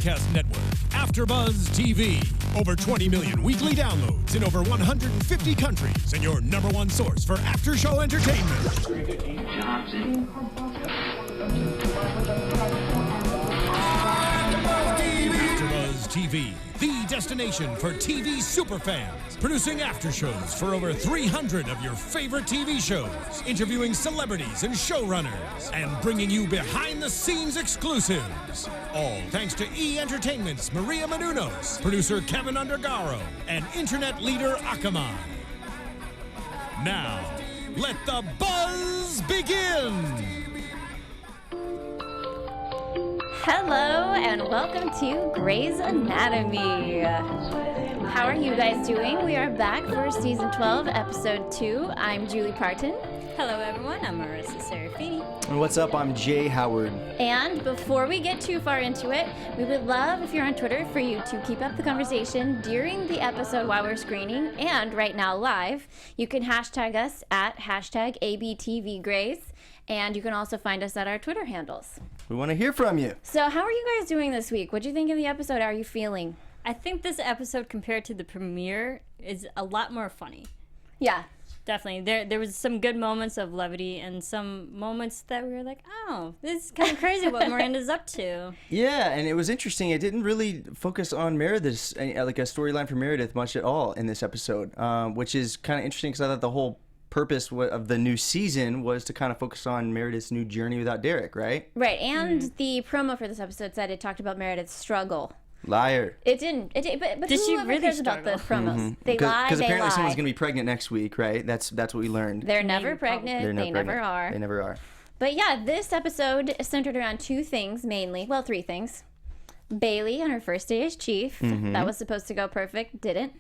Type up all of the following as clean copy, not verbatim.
broadcast network, AfterBuzz TV. Over 20 million weekly downloads in over 150 countries, and your number one source for after-show entertainment. AfterBuzz TV, the destination for TV superfans. Producing aftershows for over 300 of your favorite TV shows. Interviewing celebrities and showrunners. And bringing you behind-the-scenes exclusives. All thanks to E! Entertainment's Maria Menounos, producer Kevin Undergaro, and internet leader Akamai. Now, let the buzz begin! Hello and welcome to Grey's Anatomy. How are you guys doing? We are back for season 12, episode 2. I'm Julie Partin. Hello everyone, I'm Marisa Serafini. And what's up? I'm Jay Howard. And before we get too far into it, we would love, if you're on Twitter, for you to keep up the conversation during the episode while we're screening, and right now live. You can hashtag us at hashtag ABTVGrays, and you can also find us at our Twitter handles. We want to hear from you. So how are you guys doing this week? What do you think of the episode? How are you feeling? I think this episode compared to the premiere is a lot more funny. Yeah. Definitely. There was some good moments of levity and some moments that we were like, oh, this is kind of crazy what Miranda's up to. Yeah, and it was interesting. It didn't really focus on Meredith, like a storyline for Meredith much at all in this episode, which is kind of interesting because I thought the whole purpose of the new season was to kind of focus on Meredith's new journey without Derek, right? Right, and the promo for this episode said it talked about Meredith's struggle. Liar. It didn't. But Did she whoever really cares about the promos? Mm-hmm. They lie, Because they apparently lie. someone's going to be pregnant next week, right? That's what we learned. They're never pregnant. They're They never are. They never are. But yeah, this episode centered around two things mainly. Well, three things. Bailey on her first day as chief. Mm-hmm. That was supposed to go perfect. Didn't.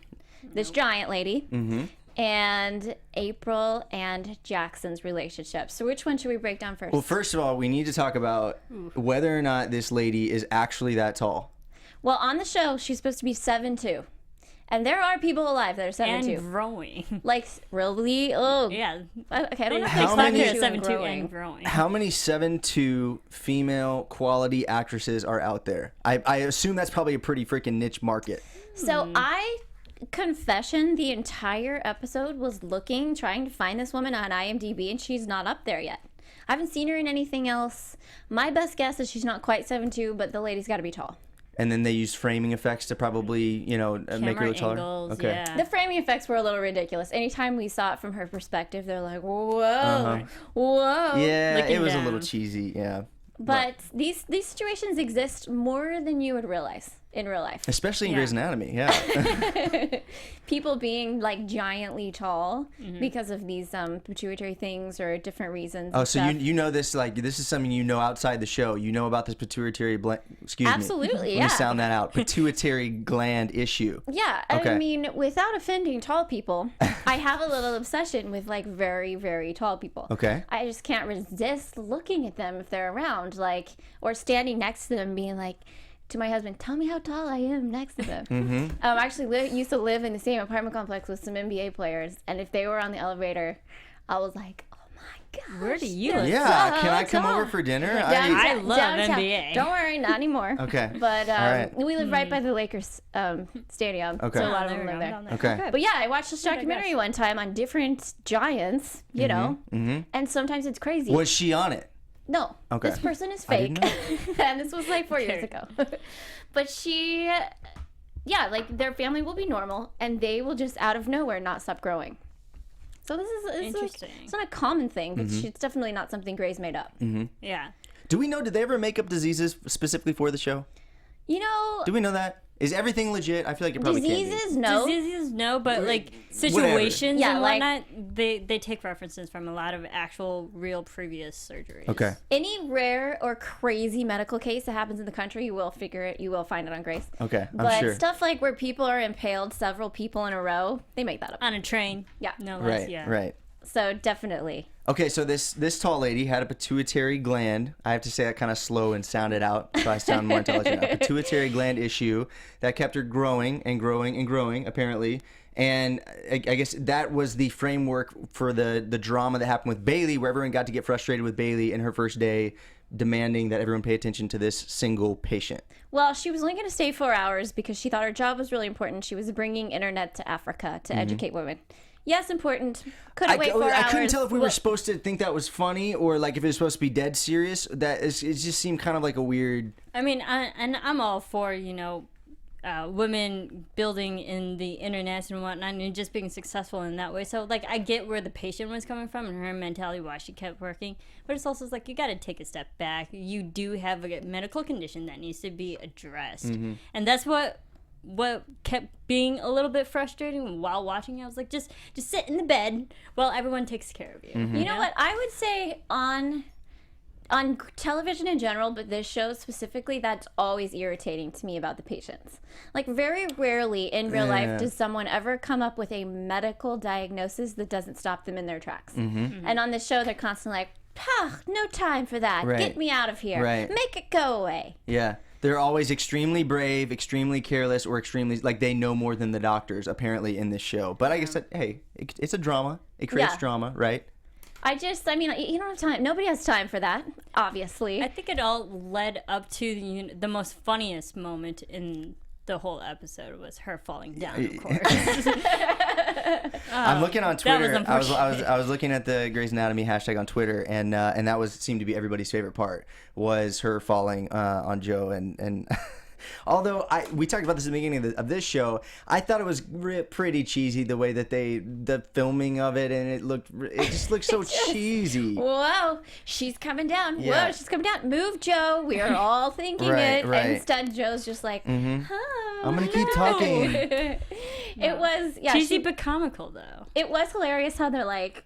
This giant lady. Mm-hmm. And April and Jackson's relationship. So which one should we break down first? Well, first of all, we need to talk about whether or not this lady is actually that tall. Well, on the show, she's supposed to be 7'2". And there are people alive that are 7'2". And growing. Like, really? Oh. Yeah. Okay, I don't know if How they many- expect you 7'2" growing. and growing. How many 7'2" female quality actresses are out there? I assume that's probably a pretty freaking niche market. So confession, the entire episode was trying to find this woman on IMDb, and she's not up there yet. I haven't seen her in anything else. My best guess is she's not quite 7'2", but the lady's got to be tall. And then they use framing effects to probably, make her look taller. Angles, Okay. yeah. The framing effects were a little ridiculous. Anytime we saw it from her perspective, they're like, whoa, whoa. Yeah, Looking it was a down. little cheesy, yeah. But these situations exist more than you would realize in real life. Especially in Grey's Anatomy, yeah. People being like giantly tall because of these pituitary things or different reasons. Oh, and so stuff. you know this, like, this is something you know outside the show. You know about this pituitary Absolutely, Let yeah. me sound that out. Pituitary gland issue. Yeah, Okay. I mean, without offending tall people, I have a little obsession with like very, very tall people. Okay. I just can't resist looking at them if they're around, like, or standing next to them, being like, to my husband, tell me how tall I am next to them. Mm-hmm. I actually used to live in the same apartment complex with some NBA players, and if they were on the elevator, I was like, oh my gosh. Where do you they're live? Yeah, so can I come tall. over for dinner? I love downtown. NBA. Don't worry, not anymore. Okay. But All right. we live right by the Lakers stadium, Okay. so a lot of There them we live go. there. Down Okay. But yeah, I watched this documentary one time on different giants, you know, and sometimes it's crazy. Was she on it? No, Okay. this person is I fake, didn't and this was like 4 years ago. But she, yeah, like their family will be normal, and they will just out of nowhere not stop growing. So this is Interesting. it's not a common thing, but it's definitely not something Grey's made up. Yeah. Do we know, did they ever make up diseases specifically for the show? You know, Do we know that? Is everything legit? I feel like it probably can't be. diseases, no. Diseases, no, but like situations Yeah, and like- whatnot, they take references from a lot of actual, real previous surgeries. Okay. Any rare or crazy medical case that happens in the country, you will find it on Grace. Okay, I'm But sure. stuff like where people are impaled several people in a row, they make that up. On a train. Yeah. No less, Right, yeah. right. So definitely. Okay, so this tall lady had a pituitary gland. I have to say that kind of slow and sound it out so I sound more intelligent. A pituitary gland issue that kept her growing and growing and growing, apparently. And I guess that was the framework for the drama that happened with Bailey, where everyone got to get frustrated with Bailey in her first day demanding that everyone pay attention to this single patient. Well, she was only going to stay 4 hours because she thought her job was really important. She was bringing internet to Africa to educate women. Yes, important. Couldn't wait 4 hours. I couldn't tell if we were supposed to think that was funny or like if it was supposed to be dead serious. It just seemed kind of like a weird. I mean, I'm all for, women building in the internet and whatnot and just being successful in that way. So, like, I get where the patient was coming from and her mentality, why she kept working. But it's also like, you got to take a step back. You do have a medical condition that needs to be addressed. And that's what kept being a little bit frustrating while watching. I was like, just sit in the bed while everyone takes care of you. You know what? I would say on television in general, but this show specifically, that's always irritating to me about the patients. Like, very rarely in real life does someone ever come up with a medical diagnosis that doesn't stop them in their tracks. And on this show, they're constantly like, no time for that. Right. Get me out of here. Right. Make it go away. Yeah. They're always extremely brave, extremely careless, or extremely, like, they know more than the doctors, apparently, in this show. But I guess that, hey, it's a drama. It creates drama, right? I mean, you don't have time. Nobody has time for that, obviously. I think it all led up to the most funniest moment in the whole episode was her falling down, of course. I'm looking on Twitter. That was I was looking at the Grey's Anatomy hashtag on Twitter, and that seemed to be everybody's favorite part was her falling on Joe and. Although we talked about this at the beginning of this show, I thought it was pretty cheesy the way that the filming of it, and it just looked so cheesy. Whoa, she's coming down. Yeah. Whoa, she's coming down. Move, Joe. We are all thinking it. Right. And instead, Joe's just like, I'm gonna keep talking. It was cheesy but comical though. It was hilarious how they're like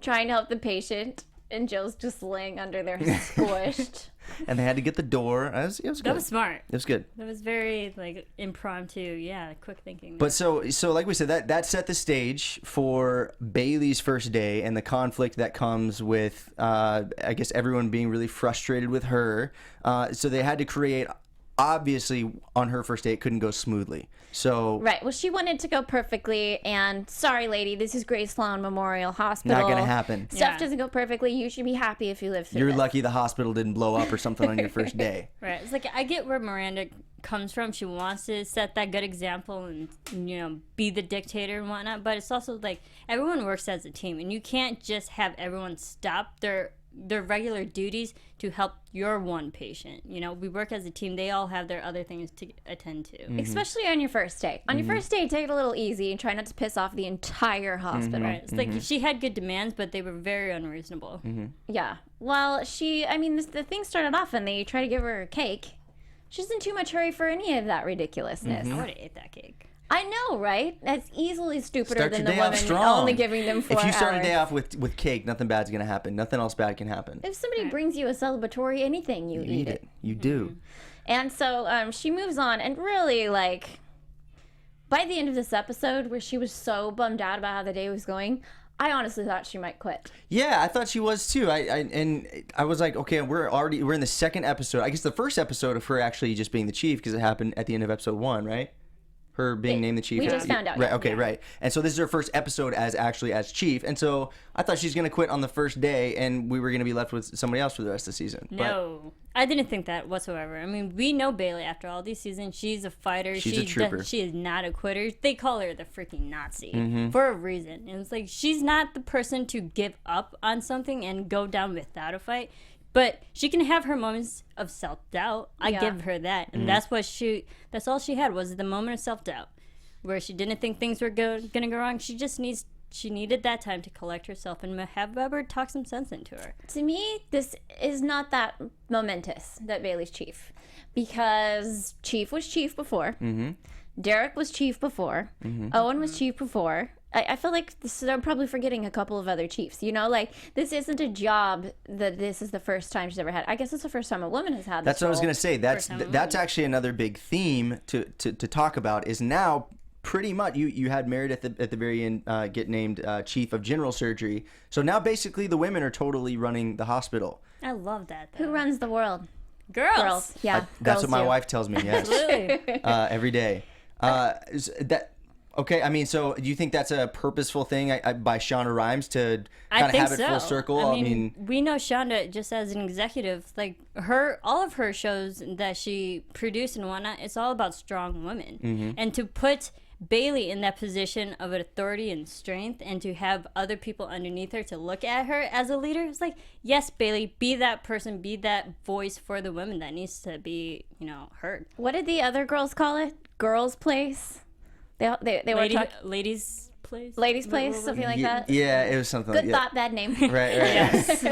trying to help the patient, and Joe's just laying under there squished. And they had to get the door. It was good. That was smart. It was good. That was very impromptu. Yeah, quick thinking. But so like we said, that set the stage for Bailey's first day and the conflict that comes with, I guess, everyone being really frustrated with her. So they had to create. Obviously, on her first day, it couldn't go smoothly. So right. Well, she wanted to go perfectly, and sorry, lady, this is Grace Sloan Memorial Hospital. Not gonna happen. Stuff doesn't go perfectly. You should be happy if you live through You're this. lucky the hospital didn't blow up or something on your first day. Right. It's like, I get where Miranda comes from. She wants to set that good example and be the dictator and whatnot. But it's also like everyone works as a team, and you can't just have everyone stop their regular duties to help your one patient. We work as a team. They all have their other things to attend to. Especially on your first day. On your first day, take it a little easy and try not to piss off the entire hospital. Right. It's like she had good demands, but they were very unreasonable. Yeah. Well, the thing started off and they tried to give her a cake. She's in too much hurry for any of that ridiculousness. I would have ate that cake. I know, right? That's easily stupider Start than your the day off woman strong. only giving them 4 hours. If you start a day off with cake, nothing bad's gonna happen. Nothing else bad can happen. If somebody brings you a celebratory anything, you eat it. You do. And so she moves on, and really, by the end of this episode, where she was so bummed out about how the day was going, I honestly thought she might quit. Yeah, I thought she was too. I was like, okay, we're in the second episode. I guess the first episode of her actually just being the chief, because it happened at the end of episode 1, right? Her being named the chief. We just found out. Right. Okay. Yeah. Right. And so this is her first episode as chief. And so I thought she's gonna quit on the first day, and we were gonna be left with somebody else for the rest of the season. No, I didn't think that whatsoever. I mean, we know Bailey after all these seasons. She's a fighter. She's a trooper. She is not a quitter. They call her the freaking Nazi for a reason. And it's like, she's not the person to give up on something and go down without a fight. But she can have her moments of self-doubt. I give her that. And that's all she had, was the moment of self-doubt, where she didn't think things were going to go wrong. She needed that time to collect herself and have Weber talk some sense into her. To me, this is not that momentous that Bailey's chief, because Chief was chief before. Derek was chief before. Owen was chief before. I feel like they're probably forgetting a couple of other chiefs. This isn't a job that this is the first time she's ever had. I guess it's the first time a woman has had this That's what I was role. going to say. That's actually another big theme to talk about, is now pretty much you had Meredith at the very end get named chief of general surgery. So now basically the women are totally running the hospital. I love that, though. Who runs the world? Girls. Yeah. That's girls what my do. wife tells me, yes. Absolutely. Every day. Okay, I mean, so do you think that's a purposeful thing by Shonda Rhimes to kind of have it full circle? I mean, we know Shonda just as an executive, like all of her shows that she produced and whatnot, it's all about strong women. And to put Bailey in that position of authority and strength, and to have other people underneath her to look at her as a leader, it's like, yes, Bailey, be that person, be that voice for the women that needs to be, heard. What did the other girls call it? Girls' Place? They were talking... Ladies' Place? Ladies' Place, something like that? Yeah, it was something Good like thought, bad name. Right. Yes.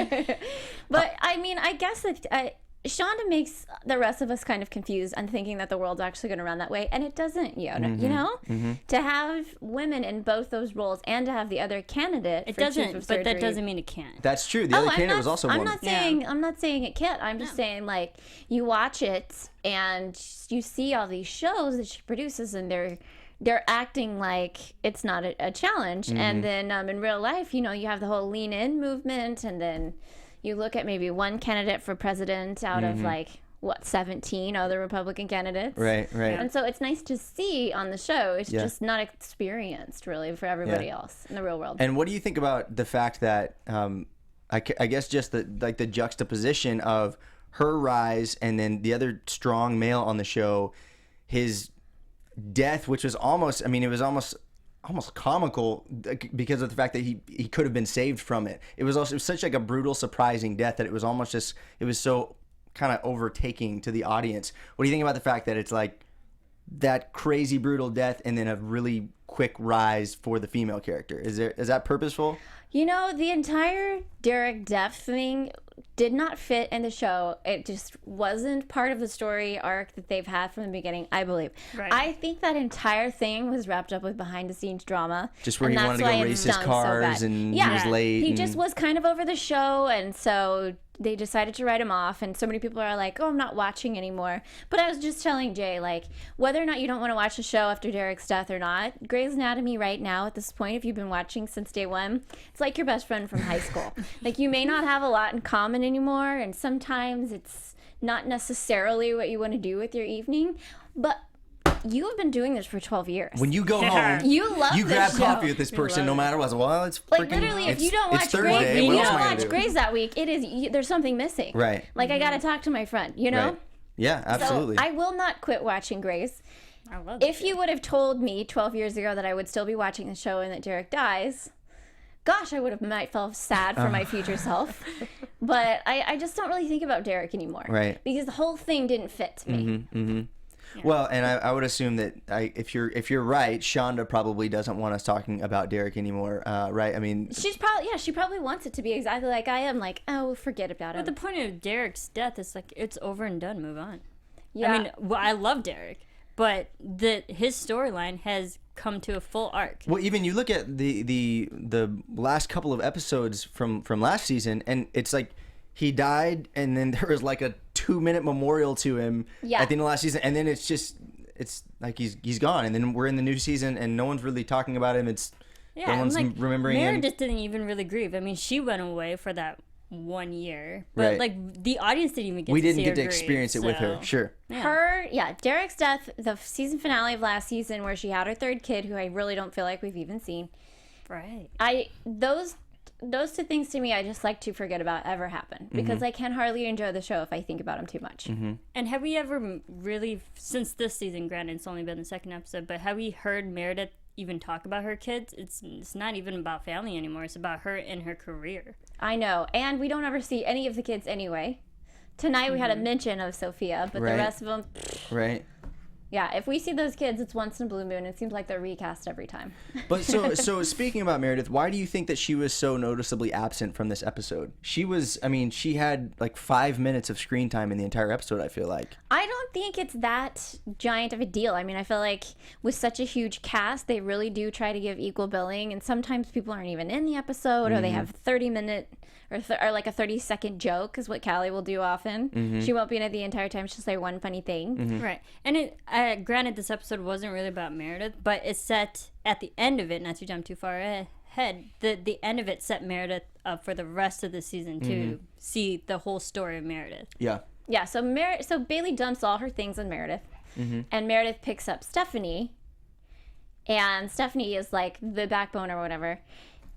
But, I mean, I guess that Shonda makes the rest of us kind of confused and thinking that the world's actually going to run that way, and it doesn't, you know? To have women in both those roles and to have the other candidate It for doesn't, chief of but that surgery. doesn't mean it can't. That's true. The other candidate was also I'm woman. I'm not saying it can't. I'm just saying, like, you watch it and you see all these shows that she produces, and they're acting like it's not a challenge. And then in real life, you have the whole lean in movement, and then you look at maybe one candidate for president out of 17 other Republican candidates. Right. And so it's nice to see on the show. It's just not experienced really for everybody else in the real world. And what do you think about the fact that I guess just the juxtaposition of her rise and then the other strong male on the show, his death, which was almost comical because of the fact that he could have been saved from it. It was such like a brutal, surprising death that it was almost just, it was so kind of overtaking to the audience. What do you think about the fact that it's like that crazy brutal death and then a really quick rise for the female character? Is that purposeful? The entire Derek death thing did not fit in the show. It just wasn't part of the story arc that they've had from the beginning, I believe. Right. I think that entire thing was wrapped up with behind-the-scenes drama. Just where he wanted to go race his cars and he was late. He just was kind of over the show, and so they decided to write him off, and so many people are like, oh, I'm not watching anymore. But I was just telling Jay, like, whether or not you don't want to watch the show after Derek's death or not, Grey's Anatomy right now at this point, if you've been watching since day one, it's like your best friend from high school. Like, you may not have a lot in common anymore, and sometimes it's not necessarily what you want to do with your evening, but you have been doing this for 12 years. When you go home, you grab coffee with this person no matter what. Well, it's like literally, if you don't watch Grey's that week, there's something missing. Right. Like, I got to talk to my friend, Right. Yeah, absolutely. So I will not quit watching Grey's. I love if you would have told me 12 years ago that I would still be watching the show and that Derek dies, gosh, I might feel sad for my future self. But I just don't really think about Derek anymore. Right. Because the whole thing didn't fit to me. Yeah. Well, and I would assume that if you're right, Shonda probably doesn't want us talking about Derek anymore, right? I mean, she probably wants it to be exactly like I am. Like, oh, forget about it. But the point of Derek's death is like it's over and done. Move on. Yeah. I mean, I love Derek, but his storyline has come to a full arc. Well, even you look at the last couple of episodes from last season, and it's like he died, and then there was like a 2-minute memorial to him at the end of last season, and then it's like he's gone, and then we're in the new season, and no one's really talking about him. No one's remembering him. Meredith didn't even really grieve. I mean, she went away for that 1 year, but like the audience didn't even get we to didn't see get her to grieve, experience it with her. Sure. Derek's death, the season finale of last season where she had her third kid, who I really don't feel like we've even seen. Right. Those two things to me, I just like to forget about ever happened because I can hardly enjoy the show if I think about them too much. And have we ever really, since this season, granted it's only been the second episode, but have we heard Meredith even talk about her kids? It's not even about family anymore. It's about her and her career. I know, and we don't ever see any of the kids anyway. Tonight we had a mention of Sophia, but the rest of them, yeah, if we see those kids, it's once in a blue moon. It seems like they're recast every time. But so speaking about Meredith, why do you think that she was so noticeably absent from this episode? She had like 5 minutes of screen time in the entire episode, I feel like. I don't think it's that giant of a deal. I mean, I feel like with such a huge cast, they really do try to give equal billing, and sometimes people aren't even in the episode, or they have 30-minute or like a 30-second joke is what Callie will do often. She won't be in it the entire time. She'll say one funny thing. Right. And granted, this episode wasn't really about Meredith, but it's set at the end of it, not to jump too far ahead, the end of it set Meredith up for the rest of the season to see the whole story of Meredith. Yeah. Yeah, so Bailey dumps all her things on Meredith, and Meredith picks up Stephanie, and Stephanie is like the backbone or whatever.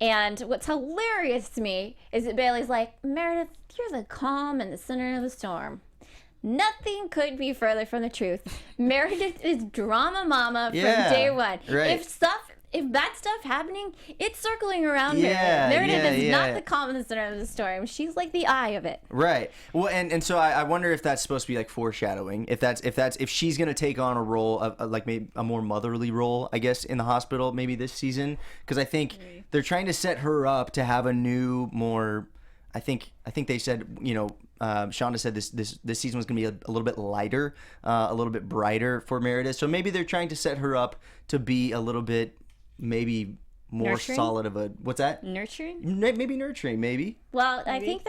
And what's hilarious to me is that Bailey's like, Meredith, you're the calm in the center of the storm. Nothing could be further from the truth. Meredith is drama mama from day one. Right. If bad stuff happening, it's circling around Meredith. Meredith is not the calm in the center of the storm. She's like the eye of it. Right. Well, and so I wonder if that's supposed to be like foreshadowing. If she's gonna take on a role of like maybe a more motherly role, I guess, in the hospital maybe this season, because I think they're trying to set her up to have a new, more. I think they said, you know. Shonda said this season was going to be a little bit lighter, a little bit brighter for Meredith. So maybe they're trying to set her up to be a little bit, maybe more nurturing? solid of a, what's that? Nurturing? Maybe nurturing, maybe. Well, I think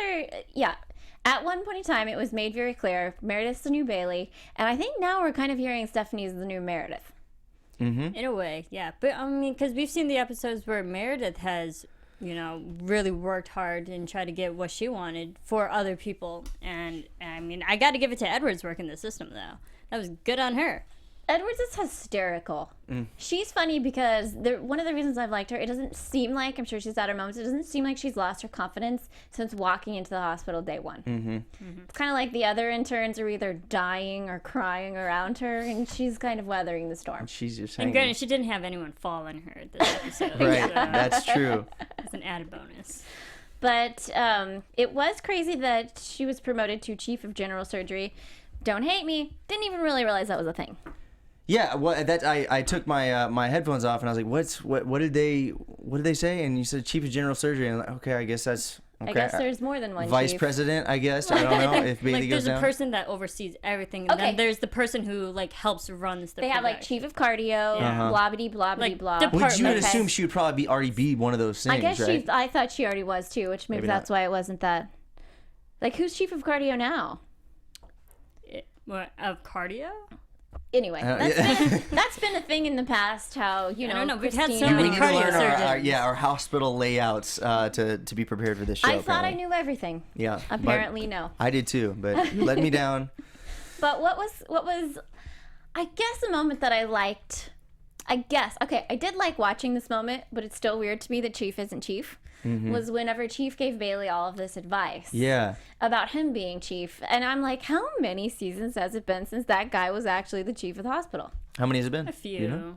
at one point in time, it was made very clear Meredith's the new Bailey. And I think now we're kind of hearing Stephanie's the new Meredith. Mm-hmm. In a way, yeah. But, I mean, because we've seen the episodes where Meredith has... you know, really worked hard and tried to get what she wanted for other people. And, I mean, I got to give it to Edward's work in the system, though. That was good on her. Edwards is hysterical. She's funny because one of the reasons I've liked her, it doesn't seem like, I'm sure she's had her moments, it doesn't seem like she's lost her confidence since walking into the hospital day one. It's kind of like the other interns are either dying or crying around her, and she's kind of weathering the storm. She's just And granted, she didn't have anyone fall on her this episode. Right, so that's true. it's an added bonus. But it was crazy that she was promoted to Chief of General Surgery. Don't hate me. Didn't even really realize that was a thing. Yeah, well, I took my my headphones off and I was like, what did they say? And you said Chief of General Surgery, and I'm like, okay, I guess that's okay. I guess there's more than one Vice chief. President, I guess. I don't know if Bailey like, goes there's down. a person that oversees everything, and then there's the person who like helps run stuff. They have like Chief of Cardio, blobbity blobbity Like, blah. Well, you would assume she would probably already be one of those things, I guess right? I thought she already was too, which maybe that's why it wasn't that. Like, who's Chief of Cardio now? What, of cardio? Anyway, that's been a thing in the past. How I don't know. We've had so Christina- many We need to cardio learn surgeons. our hospital layouts to be prepared for this show. I thought I apparently. knew everything. Yeah. Apparently, no. I did too, but let me down. But what was, I guess, a moment that I liked. I did like watching this moment, but it's still weird to me that Chief isn't Chief. Was whenever Chief gave Bailey all of this advice. Yeah. About him being chief. And I'm like, how many seasons has it been since that guy was actually the chief of the hospital? How many has it been? A few. You know?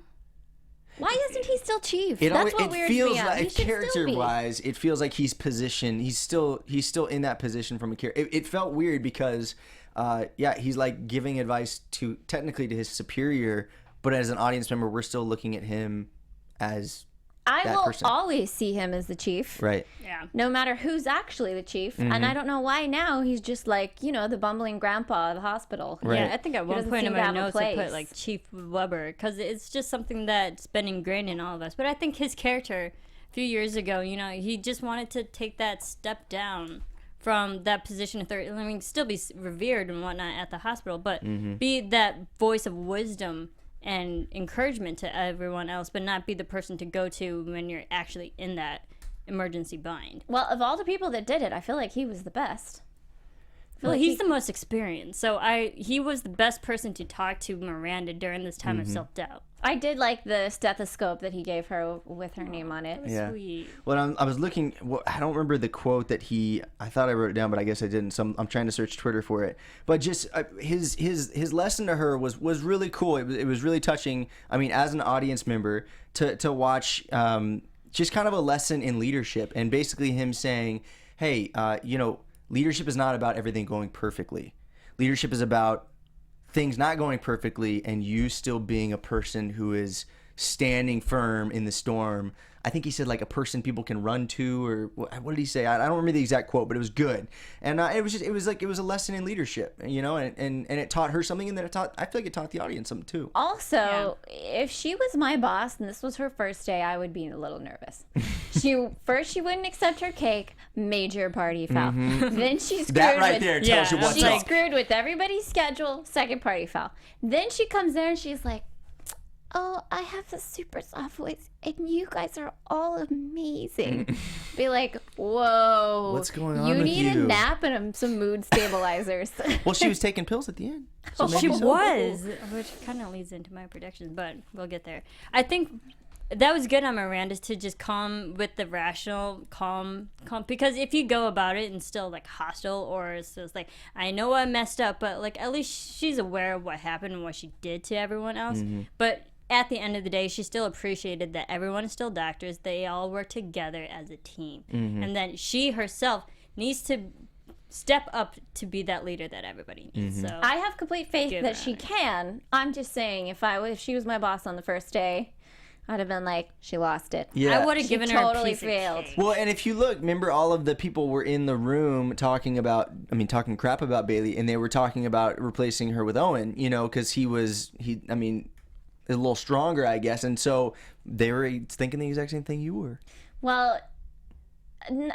Why isn't he still chief? It That's what it weirds feels me out. He like, should still be. character-wise, it feels like he's positioned. He's still in that position from a character. It felt weird because, he's like giving advice technically to his superior, but as an audience member, we're still looking at him as I that will person. always see him as the chief. Right. Yeah. No matter who's actually the chief. And I don't know why now he's just like, the bumbling grandpa of the hospital. Right. Yeah, I think at one doesn't point in seem to my have a notes I put place. like Chief Weber because it's just something that's been ingrained in all of us. But I think his character a few years ago, he just wanted to take that step down from that position of authority. I mean, still be revered and whatnot at the hospital, but be that voice of wisdom and encouragement to everyone else, but not be the person to go to when you're actually in that emergency bind. Well, of all the people that did it, I feel like he was the best. Well, he's the most experienced, so he was the best person to talk to Miranda during this time of self-doubt. I did like the stethoscope that he gave her with her name on it. Yeah. Sweet. Well, I was looking. Well, I don't remember the quote that I thought I wrote it down, but I guess I didn't. So I'm trying to search Twitter for it. But just his lesson to her was really cool. It was really touching. I mean, as an audience member, to watch just kind of a lesson in leadership, and basically him saying, "Hey, leadership is not about everything going perfectly. Leadership is about things not going perfectly and you still being a person who is standing firm in the storm." I think he said like a person people can run to, or what did he say? I don't remember the exact quote, but it was good. And it was a lesson in leadership, and it taught her something, and then I feel like it taught the audience something too. Also, if she was my boss and this was her first day, I would be a little nervous. She wouldn't accept her cake, major party foul. Then she screwed That right with, there tells you what's she up. screwed with everybody's schedule, second party foul. Then she comes there and she's like, oh, I have a super soft voice, and you guys are all amazing. Be like, whoa. What's going on You with need a you? nap and some mood stabilizers. Well, she was taking pills at the end. So She maybe so. was, which kind of leads into my predictions, but we'll get there. I think that was good on Miranda's to just calm with the rational, calm, because if you go about it and still like hostile or it's just like, I know I messed up, but like at least she's aware of what happened and what she did to everyone else. But at the end of the day, she still appreciated that everyone is still doctors. They all work together as a team. And then she herself needs to step up to be that leader that everybody needs. So I have complete faith Give that her. she can. I'm just saying, if she was my boss on the first day, I'd have been like, she lost it. Yeah. I would have She given her totally a piece failed. of cake. Well, and if you look, remember all of the people were in the room talking crap about Bailey, and they were talking about replacing her with Owen, because he a little stronger, I guess. And so they were thinking the exact same thing you were. Well,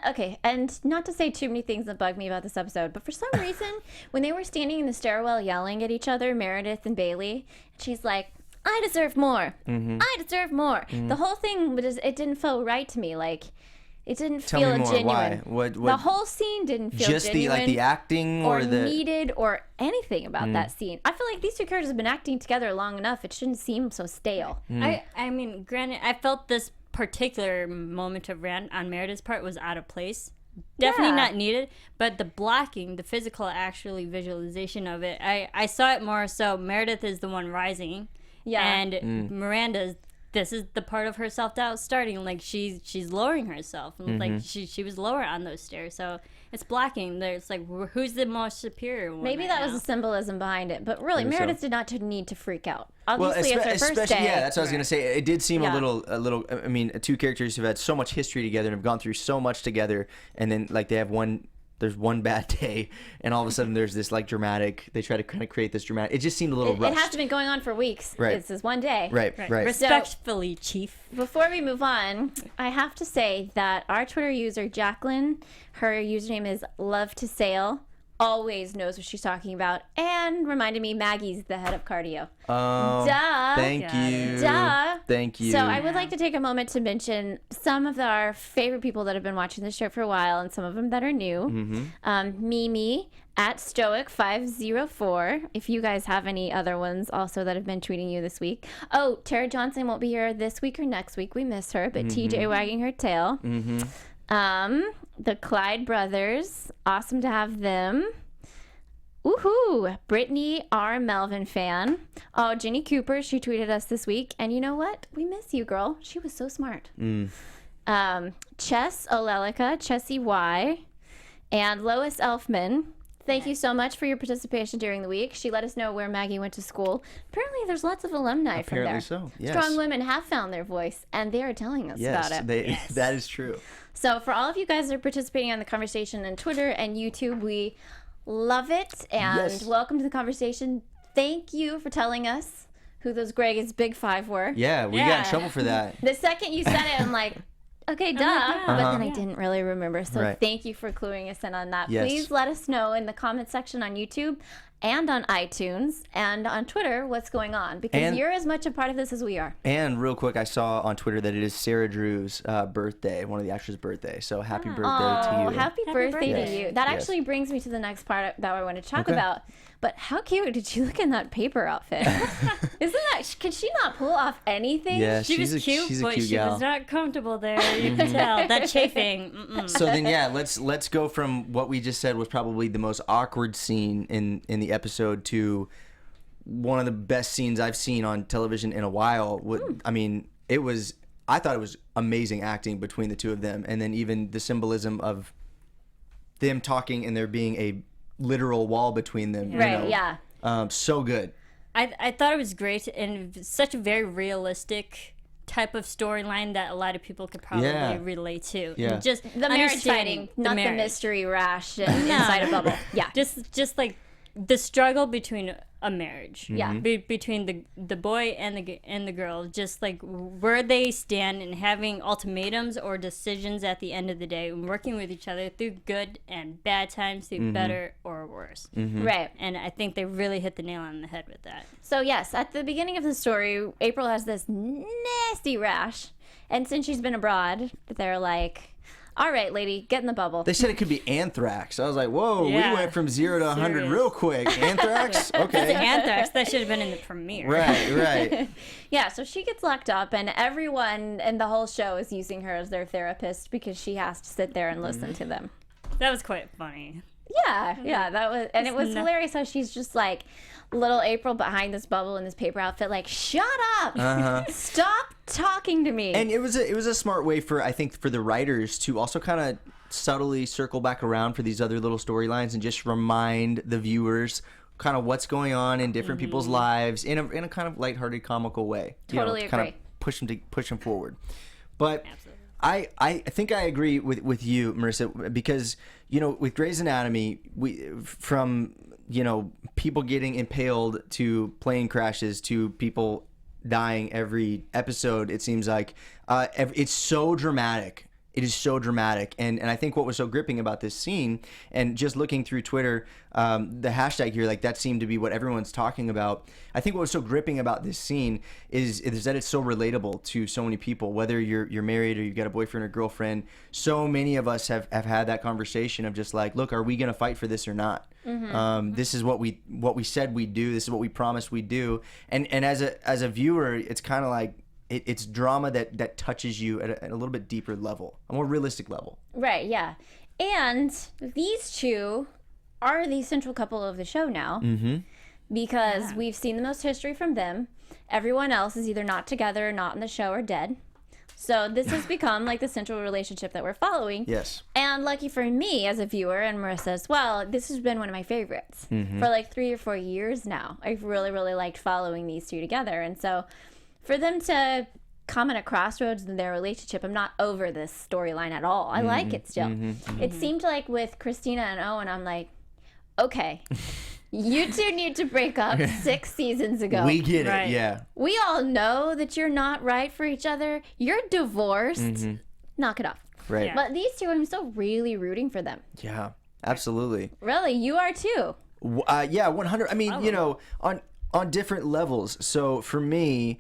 okay, and not to say too many things that bug me about this episode, but for some reason, when they were standing in the stairwell yelling at each other, Meredith and Bailey, she's like, I deserve more. I deserve more. The whole thing, it didn't feel right to me. Like, it didn't Tell feel me more. genuine. Why? What? The whole scene didn't feel Just genuine. the acting or or the needed or anything about that scene. I feel like these two characters have been acting together long enough. It shouldn't seem so stale. I mean, granted, I felt this particular moment of rant on Meredith's part was out of place. Definitely Yeah. not needed, but the blocking, the physical actually visualization of it, I saw it more so Meredith is the one rising. Yeah. And Miranda's, this is the part of her self-doubt starting. Like, she's lowering herself. Like, she was lower on those stairs. So it's blocking. There's like, who's the most superior one? Maybe right that now? was the symbolism behind it. But really, Maybe so. Meredith did not need to freak out. Obviously, it's her first especially, day. yeah, that's what I was gonna say. It did seem Yeah. a little. I mean, two characters who've had so much history together and have gone through so much together, and then like they have there's one bad day, and all of a sudden there's this like dramatic. They try to kind of create this dramatic. It just seemed a little It rushed. has to be going on for weeks. Right. This is one day. Right. Respectfully, Chief. Before we move on, I have to say that our Twitter user, Jacqueline, her username is Love to Sail, always knows what she's talking about, and reminded me Maggie's the head of cardio. Duh. Thank Got you. Duh. Thank you. So I would like to take a moment to mention some of our favorite people that have been watching the show for a while, and some of them that are new. Mimi at Stoic504. If you guys have any other ones also that have been tweeting you this week. Oh, Tara Johnson won't be here this week or next week. We miss her, but TJ wagging her tail. The Clyde brothers. Awesome to have them. Woohoo! Brittany R. Melvin fan. Oh, Jenny Cooper, she tweeted us this week. And you know what? We miss you, girl. She was so smart. Chess Olelica, Chessie Y. And Lois Elfman. Thank you so much for your participation during the week. She let us know where Maggie went to school. Apparently, there's lots of alumni from there. Apparently so, yes. Strong women have found their voice, and they are telling us about it. That is true. So for all of you guys that are participating on the conversation on Twitter and YouTube, we love it, and welcome to the conversation. Thank you for telling us who those Greg's Big Five were. Yeah, we got in trouble for that. The second you said it, I'm like, okay, duh. But then I didn't really remember. So Right. thank you for cluing us in on that. Yes. Please let us know in the comment section on YouTube and on iTunes and on Twitter what's going on, because you're as much a part of this as we are. And real quick, I saw on Twitter that it is Sarah Drew's birthday, one of the actors' birthday. So happy birthday to you. Happy birthday birthday. to you. That Yes. actually brings me to the next part that I want to talk about. But how cute did you look in that paper outfit? Isn't that, could she not pull off anything? Yeah, She was cute, she's a but cute she gal. was not comfortable there. You can tell. That chafing. So then, let's go from what we just said was probably the most awkward scene in the episode to one of the best scenes I've seen on television in a while. I mean, I thought it was amazing acting between the two of them, and then even the symbolism of them talking and there being a literal wall between them. Right, yeah. So good. I thought it was great, and such a very realistic type of storyline that a lot of people could probably relate to. Yeah. And just The marriage understanding fighting, not the mystery rash inside a bubble. Yeah. Just like the struggle between a marriage. Yeah. Between the boy and the girl, just like where they stand and having ultimatums or decisions at the end of the day and working with each other through good and bad times, through better or worse. Right. And I think they really hit the nail on the head with that. So yes, at the beginning of the story, April has this nasty rash, and since she's been abroad, they're like, all right, lady, get in the bubble. They said it could be anthrax. I was like, whoa, Yeah. we went from 0 to 100 Serious. real quick. Anthrax? The Okay. anthrax, that should have been in the premiere. Right. Yeah, so she gets locked up, and everyone in the whole show is using her as their therapist because she has to sit there and listen to them. That was quite funny. Yeah, that was, and it was hilarious how she's just like little April behind this bubble in this paper outfit, like, shut up, stop talking to me. And it was a smart way for, I think, for the writers to also kind of subtly circle back around for these other little storylines and just remind the viewers kind of what's going on in different people's lives in a kind of lighthearted, comical way. Totally kind agree. of push them forward. But I think I agree with you, Marisa, because with Grey's Anatomy, from people getting impaled to plane crashes to people dying every episode, it seems like it's so dramatic. It is so dramatic, and I think what was so gripping about this scene, and just looking through Twitter, the hashtag here, like that seemed to be what everyone's talking about. I think what was so gripping about this scene is that it's so relatable to so many people, whether you're married or you've got a boyfriend or girlfriend. So many of us have had that conversation of just like, look, are we going to fight for this or not? This is what we said we'd do. This is what we promised we'd do. And as a viewer, it's kind of like, it's drama that touches you at a little bit deeper level, a more realistic level. Right, yeah. And these two are the central couple of the show now because we've seen the most history from them. Everyone else is either not together, or not in the show, or dead. So this has become like the central relationship that we're following. Yes. And lucky for me as a viewer, and Marisa as well, this has been one of my favorites for like 3 or 4 years now. I've really, really liked following these two together. And so for them to come at a crossroads in their relationship, I'm not over this storyline at all. I like it still. It seemed like with Christina and Owen, I'm like, okay, you two need to break up 6 seasons ago. We get it, Right. yeah. We all know that you're not right for each other. You're divorced. Knock it off. Right. Yeah. But these two, I'm still really rooting for them. Yeah, absolutely. Really, you are too. Yeah, 100. I mean, on different levels. So for me,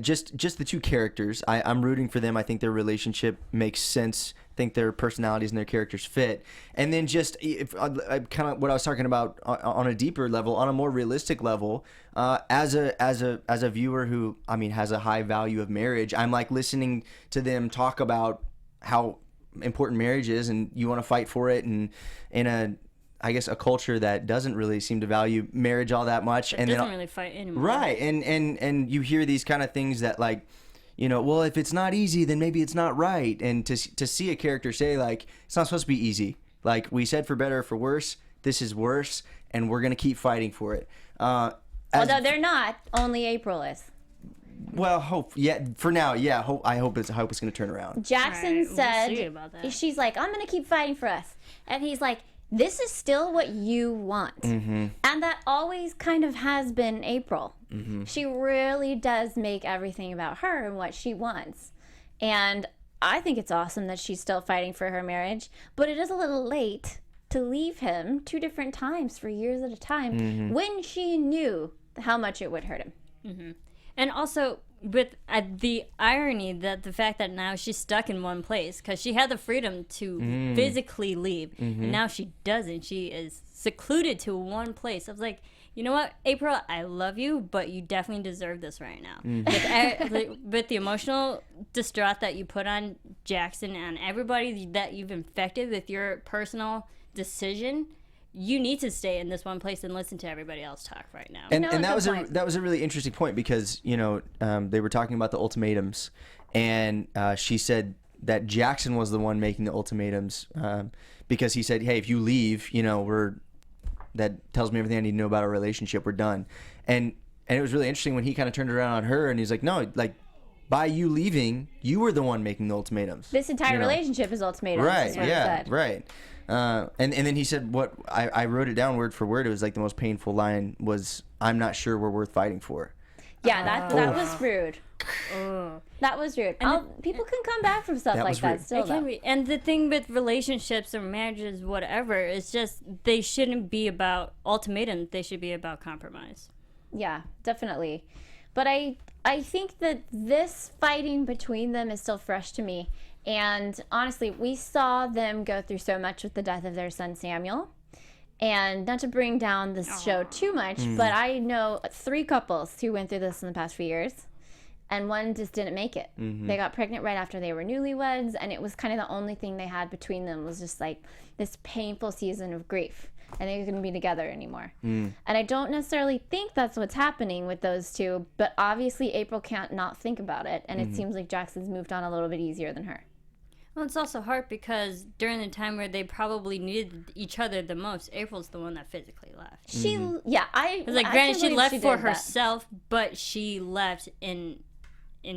just the two characters, I'm rooting for them. I think their relationship makes sense. I think their personalities and their characters fit. And then just kind of what I was talking about on a deeper level, on a more realistic level, as a viewer who, I mean, has a high value of marriage, I'm like listening to them talk about how important marriage is, and you want to fight for it, and in a culture that doesn't really seem to value marriage all that much, and doesn't then really fight anymore. right, and you hear these kind of things that like, well, if it's not easy, then maybe it's not right, and to see a character say like, it's not supposed to be easy. Like we said, for better or for worse, this is worse, and we're gonna keep fighting for it. Although they're not, only April is. Well, for now, yeah. I hope it's gonna turn around. Jackson Right, we'll said, see about that. she's like, I'm going to keep fighting for us. And he's like, this is still what you want. And that always kind of has been April. She really does make everything about her and what she wants. And I think it's awesome that she's still fighting for her marriage, but it is a little late to leave him 2 different times for years at a time when she knew how much it would hurt him. And also with the irony that the fact that now she's stuck in one place, because she had the freedom to physically leave, and now she doesn't. She is secluded to one place. I was like, you know what, April, I love you, but you definitely deserve this right now. With the emotional distraught that you put on Jackson and everybody that you've infected with your personal decision, you need to stay in this one place and listen to everybody else talk right now. And, No, and that good was point. that was a really interesting point because they were talking about the ultimatums, and she said that Jackson was the one making the ultimatums because he said, hey, if you leave, that tells me everything I need to know about our relationship. We're done. And it was really interesting when he kind of turned around on her and he's like, no, like by you leaving, you were the one making the ultimatums. This entire relationship is ultimatums. Right, yeah, right. And then he said what I wrote it down word for word. It was like the most painful line was, "I'm not sure we're worth fighting for." Yeah, that was rude. That was rude. People can come back from stuff like that still. It can be. And the thing with relationships or marriages, whatever, is just they shouldn't be about ultimatums. They should be about compromise. Yeah, definitely. But I think that this fighting between them is still fresh to me. And honestly, we saw them go through so much with the death of their son Samuel. And not to bring down this show too much, but I know 3 couples who went through this in the past few years. And one just didn't make it. They got pregnant right after they were newlyweds. And it was kind of the only thing they had between them was just like this painful season of grief. And they couldn't be together anymore. And I don't necessarily think that's what's happening with those two. But obviously April can't not think about it. And it seems like Jackson's moved on a little bit easier than her. Well, it's also hard because during the time where they probably needed each other the most, April's the one that physically left. Granted, she left for herself, but she left in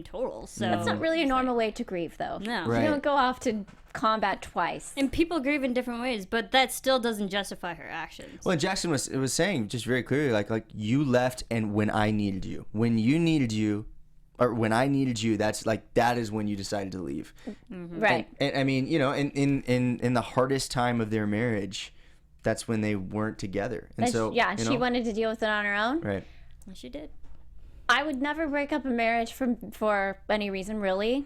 total. So that's not really a normal way to grieve, though. No, you don't go off to combat twice. And people grieve in different ways, but that still doesn't justify her actions. Well, Jackson was saying just very clearly, like you left, and when I needed you, when you needed you. Or when I needed you, that is when you decided to leave. Right. And I mean, in the hardest time of their marriage, that's when they weren't together. And she wanted to deal with it on her own. Right. And she did. I would never break up a marriage for any reason, really.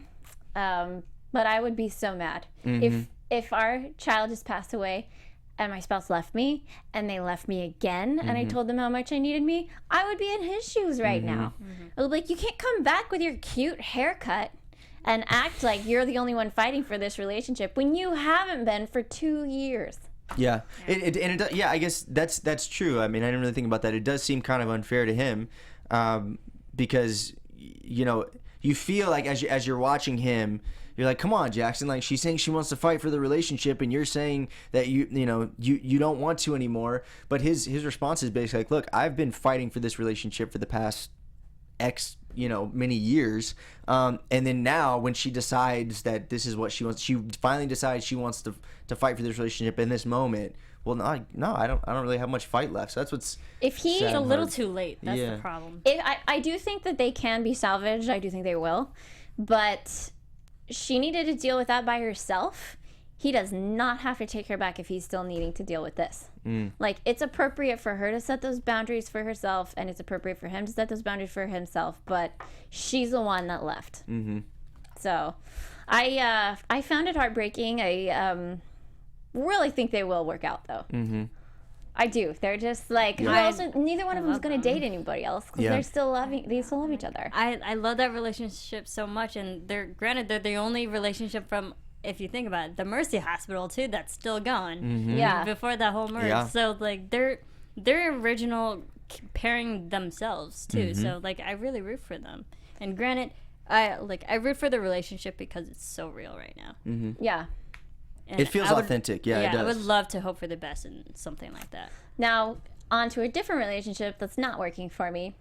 But I would be so mad if our child just passed away and my spouse left me and they left me again and I told them how much I needed me, I would be in his shoes right now. I would be like, you can't come back with your cute haircut and act like you're the only one fighting for this relationship when you haven't been for 2 years. Yeah. I guess that's true. I mean, I didn't really think about that. It does seem kind of unfair to him because, you feel like as you're watching him, you're like, come on, Jackson. Like, she's saying she wants to fight for the relationship, and you're saying that you don't want to anymore. But his response is basically like, look, I've been fighting for this relationship for the past X, many years. And then now, when she decides that this is what she wants, she finally decides she wants to fight for this relationship in this moment. Well, no, I don't really have much fight left. So that's what's. If he's a little too late, that's the problem. I do think that they can be salvaged. I do think they will, but she needed to deal with that by herself. He does not have to take her back if he's still needing to deal with this. Like, it's appropriate for her to set those boundaries for herself, and it's appropriate for him to set those boundaries for himself, but she's the one that left. So I found it heartbreaking. I really think they will work out, though. I do. They're just like, neither one of them is going to date anybody else because they still love each other. I love that relationship so much, and they're the only relationship from, if you think about it, the Mercy Hospital too, that's still going. Yeah. Before that whole merge. Yeah. So like they're original pairing themselves too. So like I really root for them. And granted, I root for the relationship because it's so real right now. Yeah. And it feels authentic. Yeah, it does. I would love to hope for the best in something like that. Now, on to a different relationship that's not working for me.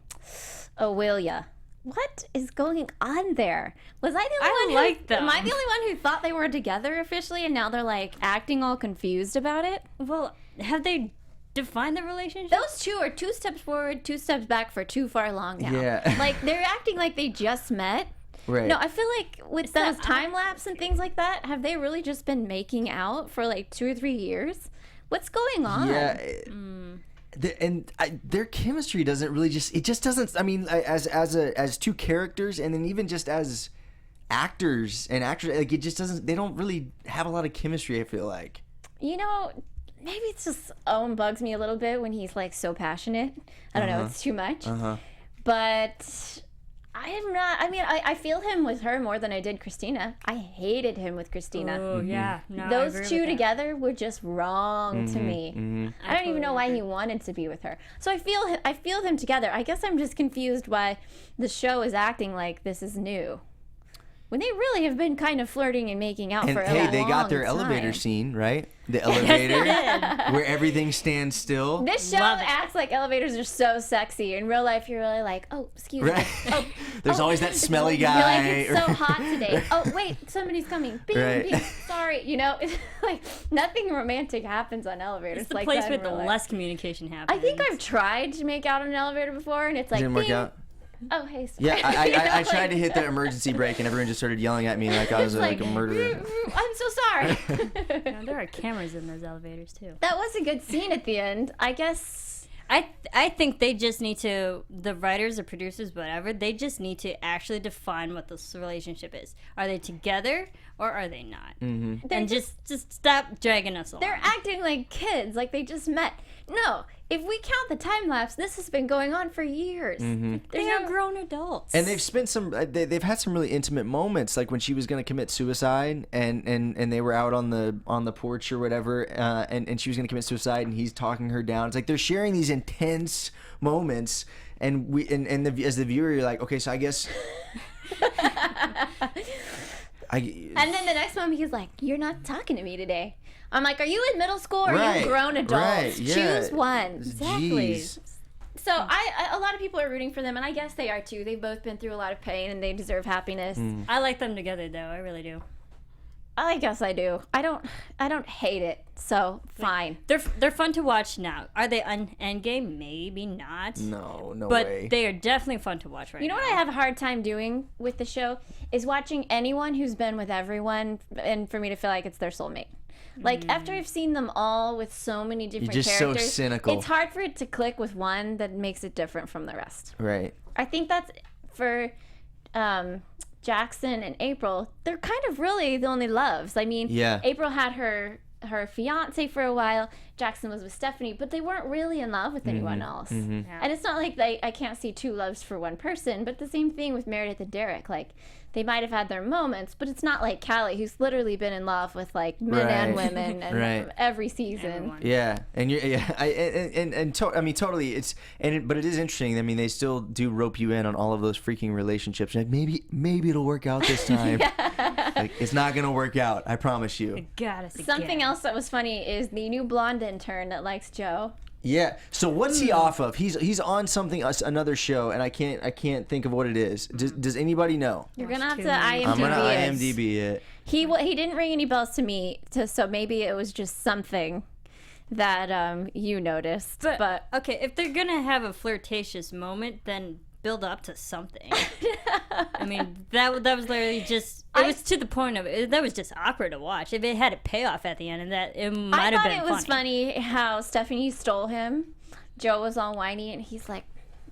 Aurelia. What is going on there? Was I the only one am I the only one who thought they were together officially and now they're like acting all confused about it? Well, have they defined the relationship? Those two are 2 steps forward, 2 steps back for too far along now. Yeah. Like, they're acting like they just met. Right. No, I feel like with those time lapse and things like that, have they really just been making out for like 2 or 3 years? What's going on? Yeah. Their chemistry doesn't really it just doesn't. I mean, as 2 characters, and then even just as actors and actors, like it just doesn't. They don't really have a lot of chemistry. I feel like. Maybe it's just Owen bugs me a little bit when he's like so passionate. I don't know. It's too much. But. I am not. I mean, I feel him with her more than I did Christina. I hated him with Christina. Oh, yeah. No, those two together were just wrong to me. I don't even know why he wanted to be with her. So I feel them together. I guess I'm just confused why the show is acting like this is new. when they really have been kind of flirting and making out for a long time. And hey, they got their elevator scene, right? The elevator where everything stands still. This show acts like elevators are so sexy. In real life, you're really like, oh, excuse me. Oh, There's always that smelly guy. You're like, it's so hot today. Oh, wait, somebody's coming. Beep, beep. Sorry. You know, it's like nothing romantic happens on elevators. It's the like place that where the less communication happens. I think I've tried to make out in an elevator before, and it's like, didn't work out. Oh, hey, sorry. Yeah, I tried to hit the emergency brake, and everyone just started yelling at me like I was like a murderer. I'm so sorry. There are cameras in those elevators, too. That was a good scene at the end. I guess... I think they just need to, the writers or producers, whatever, they just need to actually define what this relationship is. Are they together or are they not? Mm-hmm. And just stop dragging us along. They're acting like kids, like they just met. No, if we count the time lapse, this has been going on for years. Mm-hmm. They are grown adults. And they've spent they've had some really intimate moments, like when she was going to commit suicide and they were out on the porch or whatever, and she was going to commit suicide and he's talking her down. It's like they're sharing these intense moments, and as the viewer, you're like, okay, so I guess. And then the next moment he's like, "You're not talking to me today." I'm like, "Are you in middle school or are you grown adults? Right, yeah. Choose one." Exactly. Jeez. So a lot of people are rooting for them, and I guess they are too. They've both been through a lot of pain, and they deserve happiness. I like them together, though. I really do. I guess I do. I don't hate it. So fine. They're fun to watch now. Are they on Endgame? Maybe not. No but way. But they are definitely fun to watch right now. You know what I have a hard time doing with the show is watching anyone who's been with everyone, and for me to feel like it's their soulmate. Like, after I've seen them all with so many different You're just characters, so cynical. It's hard for it to click with one that makes it different from the rest. Right. I think that's for Jackson and April. They're kind of really the only loves. I mean, April had her fiance for a while. Jackson was with Stephanie, but they weren't really in love with anyone else. Mm-hmm. Yeah. And it's not like I can't see two loves for one person, but the same thing with Meredith and Derek. Like, they might have had their moments, but it's not like Callie, who's literally been in love with like men and women and every season. Everyone. Yeah, and I mean, totally. But it is interesting. I mean, they still do rope you in on all of those freaking relationships. Like maybe it'll work out this time. Like, it's not gonna work out. I promise you. Something else that was funny is the new blonde intern that likes Joe. Yeah. So what's he off of? He's on something, another show, and I can't think of what it is. Does anybody know? You're gonna have to IMDb I'm gonna IMDb it. He didn't ring any bells to me, so maybe it was just something that you noticed. But okay, if they're gonna have a flirtatious moment, then build up to something. I mean, that was literally just. It was to the point of that was just awkward to watch. If it had a payoff at the end, and that it might have been funny. I thought it was funny how Stephanie stole him. Joe was all whiny, and he's like,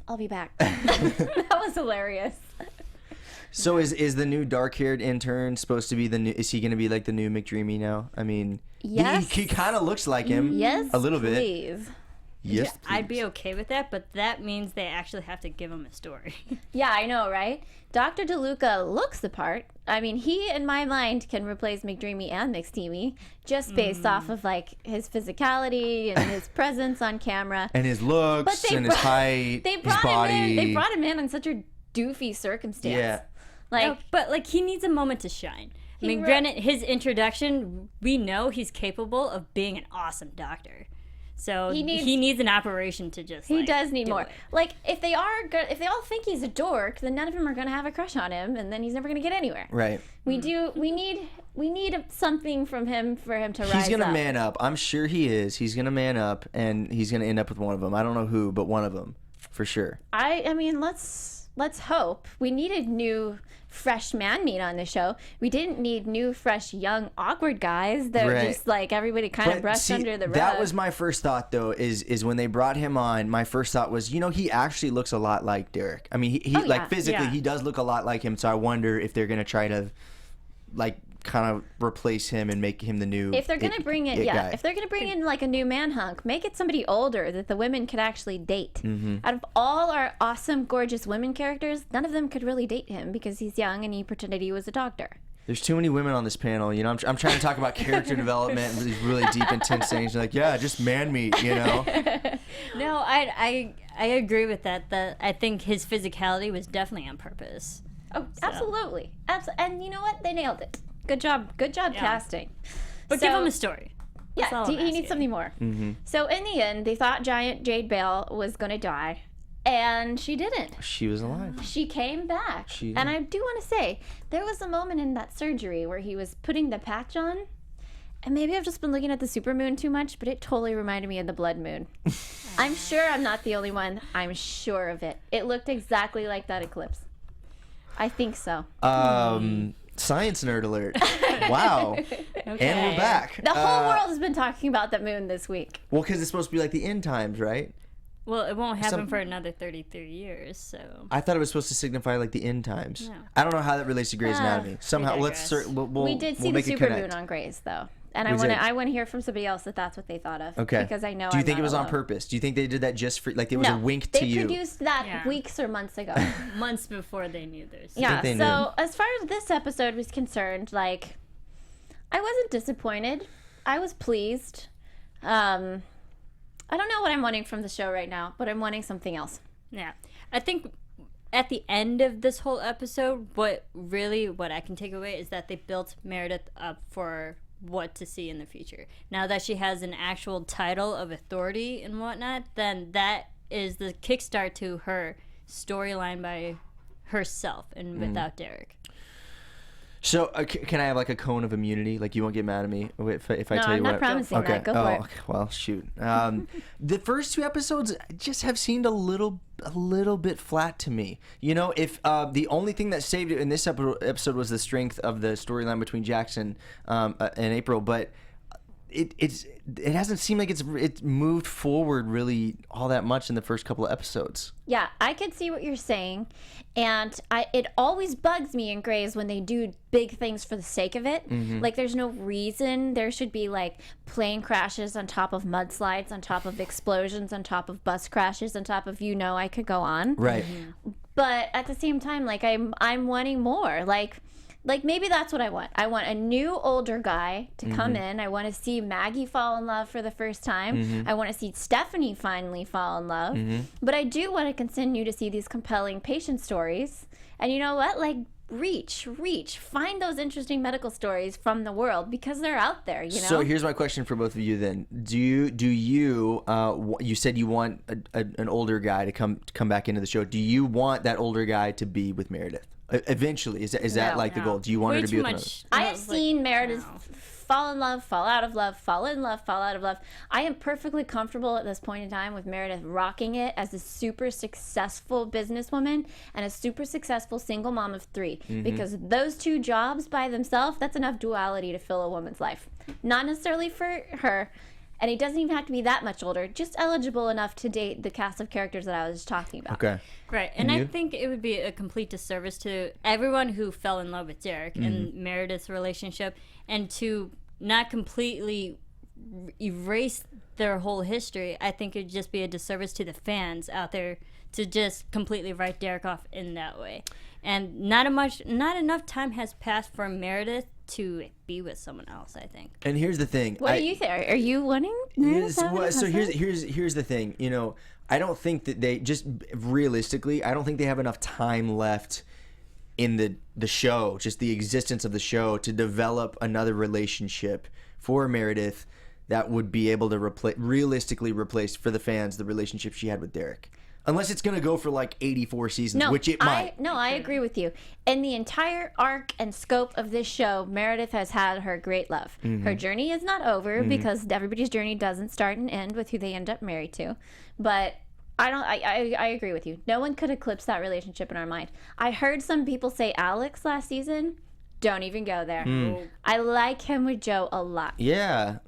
"I'll be back." That was hilarious. So is the new dark-haired intern supposed to be the new? Is he going to be like the new McDreamy now? I mean, yes. He kind of looks like him. Yes, a little bit. Please. Yes, please. I'd be okay with that, but that means they actually have to give him a story. Yeah, I know, right? Dr. DeLuca looks the part. I mean, he, in my mind, can replace McDreamy and McSteamy just based off of, like, his physicality and his presence on camera. And his looks and his height, his body. They brought him in on such a doofy circumstance. Yeah. Like, but, like, he needs a moment to shine. I mean, granted, his introduction, we know he's capable of being an awesome doctor. So he needs an operation to just. He does need more. It. Like, if they all think he's a dork, then none of them are gonna have a crush on him, and then he's never gonna get anywhere. Right. We need something from him for him to rise up. He's gonna man up. I'm sure he is. He's gonna man up, and he's gonna end up with one of them. I don't know who, but one of them, for sure. I mean, let's hope. We needed new, fresh man meat on the show. We didn't need new, fresh, young, awkward guys that are just like everybody kind of brushed under the rug. That was my first thought, though, is when they brought him on, my first thought was, he actually looks a lot like Derek. I mean, he like physically, he does look a lot like him, so I wonder if they're going to try to, like, kind of replace him and make him the new if they're gonna bring in guy. If they're gonna bring in like a new man hunk, make it somebody older that the women could actually date. Out of all our awesome gorgeous women characters, none of them could really date him because he's young and he pretended he was a doctor. There's too many women on this panel. I'm trying to talk about character development and these really deep, intense things. You're like, yeah, just man meat, No, I agree with that. I think his physicality was definitely on purpose. Oh, absolutely. And you know what? They nailed it. Good job. Good job casting. But give him a story. Yeah, he needs something more. Mm-hmm. So in the end, they thought giant Jade Bale was going to die, and she didn't. She was alive. She came back. And I do want to say, there was a moment in that surgery where he was putting the patch on, and maybe I've just been looking at the supermoon too much, but it totally reminded me of the blood moon. I'm sure I'm not the only one. I'm sure of it. It looked exactly like that eclipse. I think so. Science nerd alert. Wow. Okay. And we're back. The whole world has been talking about that moon this week. Well, because it's supposed to be like the end times, right? Well, it won't happen for another 33 years, so... I thought it was supposed to signify like the end times. No. I don't know how that relates to Grey's Anatomy. Somehow, we did see the supermoon on Grey's, though. And I want to hear from somebody else that that's what they thought of. Okay. Because I know. Do you think it was on purpose? Do you think they did that just for like it was a wink to you? They produced that weeks or months ago. Months before they knew this. Yeah. So as far as this episode was concerned, like, I wasn't disappointed. I was pleased. I don't know what I'm wanting from the show right now, but I'm wanting something else. Yeah. I think at the end of this whole episode, what I can take away is that they built Meredith up for what to see in the future. Now that she has an actual title of authority and whatnot, then that is the kickstart to her storyline by herself and without Derek. So can I have like a cone of immunity? Like you won't get mad at me if I tell you what? No, I'm not promising that. Go for it. Well, shoot. The first two episodes just have seemed a little bit flat to me. You know, if the only thing that saved it in this episode was the strength of the storyline between Jackson and April, but it hasn't seemed like it's moved forward really all that much in the first couple of episodes. Yeah, I can see what you're saying, and it always bugs me in Grey's when they do big things for the sake of it. Mm-hmm. Like, there's no reason there should be like plane crashes on top of mudslides, on top of explosions, on top of bus crashes, on top of I could go on. Right. Mm-hmm. But at the same time, like I'm wanting more. Like maybe that's what I want. I want a new older guy to come in. I want to see Maggie fall in love for the first time. Mm-hmm. I want to see Stephanie finally fall in love. Mm-hmm. But I do want to continue to see these compelling patient stories. And you know what? Like, reach. Find those interesting medical stories from the world because they're out there, you know? So here's my question for both of you then. Do you you said you want an older guy to come back into the show. Do you want that older guy to be with Meredith? Eventually, is that like the goal? Do you want her to be with another? I have seen Meredith fall in love, fall out of love, fall in love, fall out of love. I am perfectly comfortable at this point in time with Meredith rocking it as a super successful businesswoman and a super successful single mom of 3. Mm-hmm. Because those two jobs by themselves, that's enough duality to fill a woman's life. Not necessarily for her. And he doesn't even have to be that much older, just eligible enough to date the cast of characters that I was talking about. Okay. Right. And I think it would be a complete disservice to everyone who fell in love with Derek and Meredith's relationship, and to not completely erase their whole history. I think it would just be a disservice to the fans out there to just completely write Derek off in that way. And not enough time has passed for Meredith to be with someone else, I think. And here's the thing. What do you think? Are you wanting? So here's the thing. You know, I don't think that they just realistically, I don't think they have enough time left in the show, just the existence of the show, to develop another relationship for Meredith that would be able to realistically replace for the fans the relationship she had with Derek. Unless it's going to go for like 84 seasons, which it might. I agree with you. In the entire arc and scope of this show, Meredith has had her great love. Mm-hmm. Her journey is not over because everybody's journey doesn't start and end with who they end up married to. But I agree with you. No one could eclipse that relationship in our mind. I heard some people say Alex last season. Don't even go there. I like him with Joe a lot. Yeah.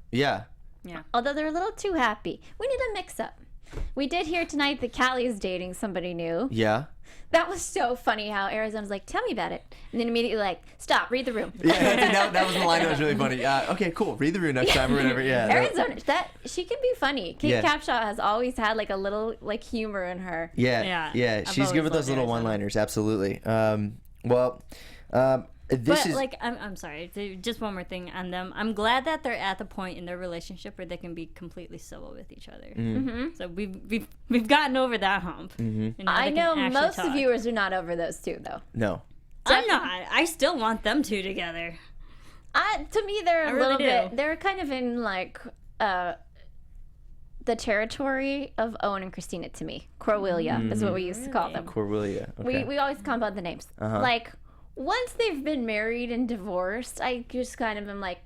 Although they're a little too happy. We need a mix-up. We did hear tonight that Callie is dating somebody new. Yeah. That was so funny how Arizona's like, tell me about it. And then immediately like, stop, read the room. Yeah, that was the line that was really funny. Okay, cool. Read the room next time or whatever. Yeah. Arizona, she can be funny. Kate Capshaw has always had like a little like humor in her. Yeah. She's good with those little one-liners. Absolutely. I'm sorry. Just one more thing on them. I'm glad that they're at the point in their relationship where they can be completely civil with each other. Mm-hmm. So we've gotten over that hump. Mm-hmm. I know most viewers are not over those two, though. No. I'm not. I still want them two together. To me, they're a really little do. bit. They're kind of in like the territory of Owen and Christina. To me, Corwillia is what we used to call them. Corwillia. Okay. We always call them by the names. Like once they've been married and divorced, I just kind of am like,